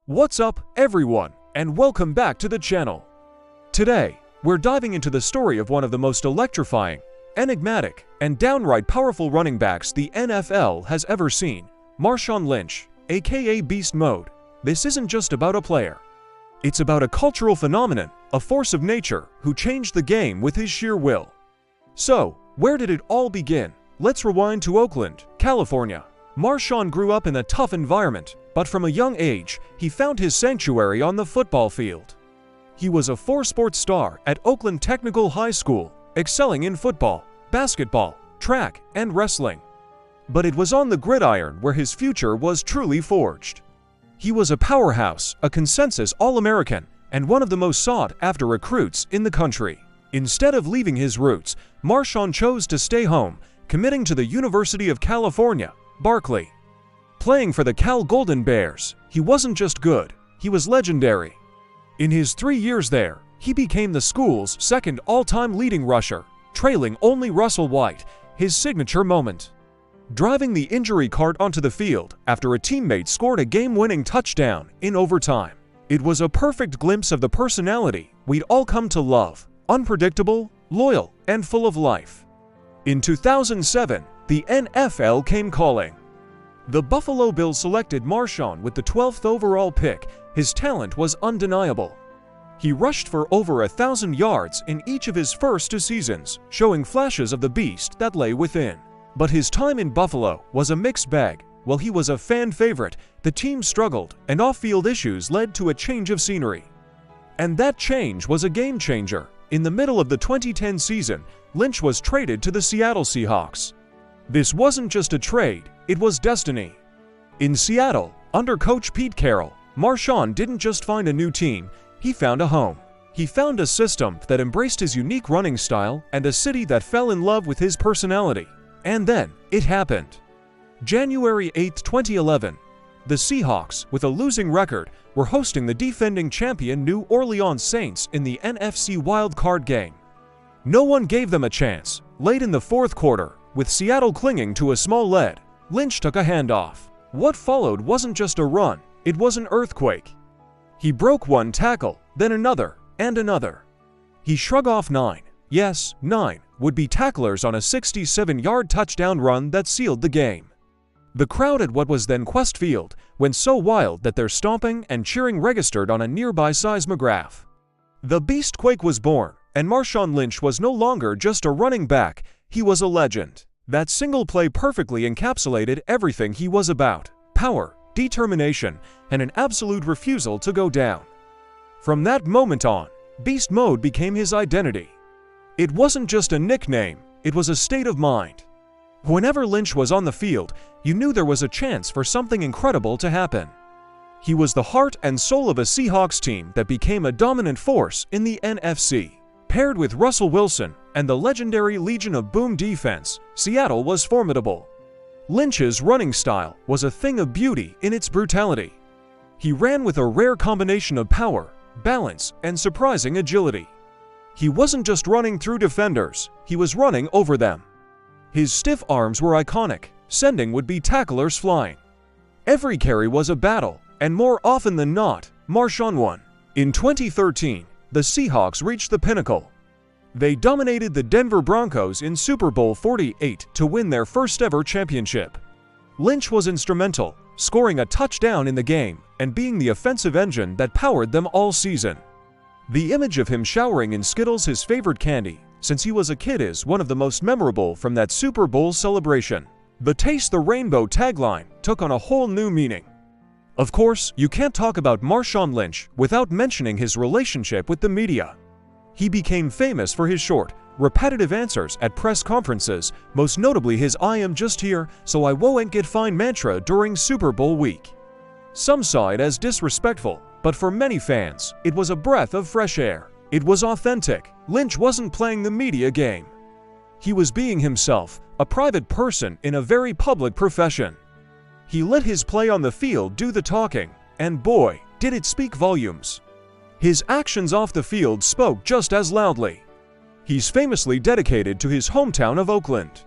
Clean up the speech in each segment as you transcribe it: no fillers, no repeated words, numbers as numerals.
What's up, everyone, and welcome back to the channel. Today, we're diving into the story of one of the most electrifying, enigmatic, and downright powerful running backs the NFL has ever seen, Marshawn Lynch, aka Beast Mode. This isn't just about a player. It's about a cultural phenomenon, a force of nature who changed the game with his sheer will. So, where did it all begin? Let's rewind to Oakland, California. Marshawn grew up in a tough environment, but from a young age, he found his sanctuary on the football field. He was a four-sport star at Oakland Technical High School, excelling in football, basketball, track, and wrestling. But it was on the gridiron where his future was truly forged. He was a powerhouse, a consensus All-American, and one of the most sought-after recruits in the country. Instead of leaving his roots, Marshawn chose to stay home, committing to the University of California, Berkeley. Playing for the Cal Golden Bears, he wasn't just good, he was legendary. In his 3 years there, he became the school's second all-time leading rusher, trailing only Russell White, his signature moment. Driving the injury cart onto the field after a teammate scored a game-winning touchdown in overtime. It was a perfect glimpse of the personality we'd all come to love, unpredictable, loyal, and full of life. In 2007, the NFL came calling. The Buffalo Bills selected Marshawn with the 12th overall pick. His talent was undeniable. He rushed for over 1,000 yards in each of his first 2 seasons, showing flashes of the beast that lay within. But his time in Buffalo was a mixed bag. While he was a fan favorite, the team struggled, and off-field issues led to a change of scenery. And that change was a game changer. In the middle of the 2010 season, Lynch was traded to the Seattle Seahawks. This wasn't just a trade, it was destiny. In Seattle, under coach Pete Carroll, Marshawn didn't just find a new team, he found a home. He found a system that embraced his unique running style and a city that fell in love with his personality. And then, it happened. January 8, 2011. The Seahawks, with a losing record, were hosting the defending champion New Orleans Saints in the NFC wildcard game. No one gave them a chance. Late in the fourth quarter, with Seattle clinging to a small lead, Lynch took a handoff. What followed wasn't just a run, it was an earthquake. He broke one tackle, then another, and another. He shrugged off 9 would-be tacklers on a 67-yard touchdown run that sealed the game. The crowd at what was then Quest Field went so wild that their stomping and cheering registered on a nearby seismograph. The Beastquake was born, and Marshawn Lynch was no longer just a running back, he was a legend. That single play perfectly encapsulated everything he was about: power, determination, and an absolute refusal to go down. From that moment on, Beast Mode became his identity. It wasn't just a nickname, it was a state of mind. Whenever Lynch was on the field, you knew there was a chance for something incredible to happen. He was the heart and soul of a Seahawks team that became a dominant force in the NFC. Paired with Russell Wilson and the legendary Legion of Boom defense, Seattle was formidable. Lynch's running style was a thing of beauty in its brutality. He ran with a rare combination of power, balance, and surprising agility. He wasn't just running through defenders, he was running over them. His stiff arms were iconic, sending would-be tacklers flying. Every carry was a battle, and more often than not, Marshawn won. In 2013, the Seahawks reached the pinnacle. They dominated the Denver Broncos in Super Bowl 48 to win their first-ever championship. Lynch was instrumental, scoring a touchdown in the game and being the offensive engine that powered them all season. The image of him showering in Skittles, his favorite candy, since he was a kid, is one of the most memorable from that Super Bowl celebration. The Taste the Rainbow tagline took on a whole new meaning. Of course, you can't talk about Marshawn Lynch without mentioning his relationship with the media. He became famous for his short, repetitive answers at press conferences, most notably his "I am just here so I won't get fined" mantra during Super Bowl week. Some saw it as disrespectful, but for many fans, it was a breath of fresh air. It was authentic. Lynch wasn't playing the media game. He was being himself, a private person in a very public profession. He let his play on the field do the talking, and boy, did it speak volumes. His actions off the field spoke just as loudly. He's famously dedicated to his hometown of Oakland.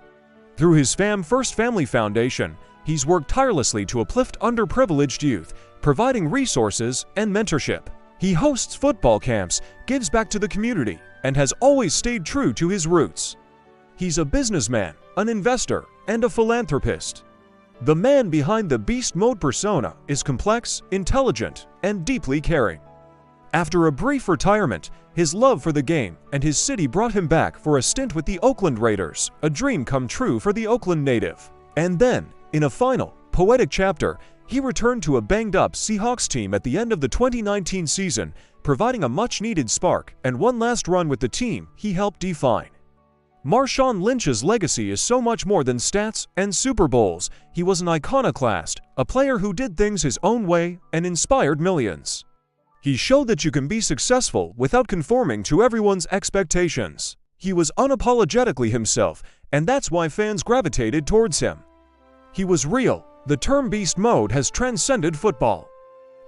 Through his First Family Foundation, he's worked tirelessly to uplift underprivileged youth, providing resources and mentorship. He hosts football camps, gives back to the community, and has always stayed true to his roots. He's a businessman, an investor, and a philanthropist. The man behind the beast mode persona is complex, intelligent, and deeply caring. After a brief retirement, his love for the game and his city brought him back for a stint with the Oakland Raiders, a dream come true for the Oakland native. And then, in a final, poetic chapter, he returned to a banged-up Seahawks team at the end of the 2019 season, providing a much-needed spark and one last run with the team he helped define. Marshawn Lynch's legacy is so much more than stats and Super Bowls. He was an iconoclast, a player who did things his own way and inspired millions. He showed that you can be successful without conforming to everyone's expectations. He was unapologetically himself, and that's why fans gravitated towards him. He was real. The term beast mode has transcended football.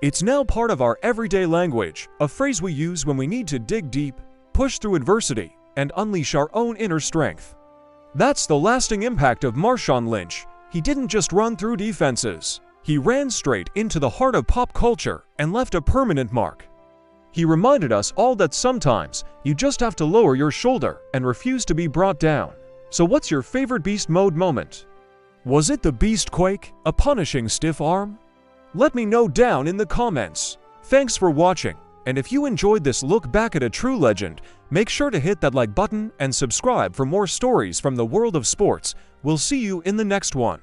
It's now part of our everyday language, a phrase we use when we need to dig deep, push through adversity, and unleash our own inner strength. That's the lasting impact of Marshawn Lynch. He didn't just run through defenses. He ran straight into the heart of pop culture and left a permanent mark. He reminded us all that sometimes you just have to lower your shoulder and refuse to be brought down. So what's your favorite beast mode moment? Was it the beast quake, a punishing stiff arm? Let me know down in the comments. Thanks for watching, and if you enjoyed this look back at a true legend, make sure to hit that like button and subscribe for more stories from the world of sports. We'll see you in the next one.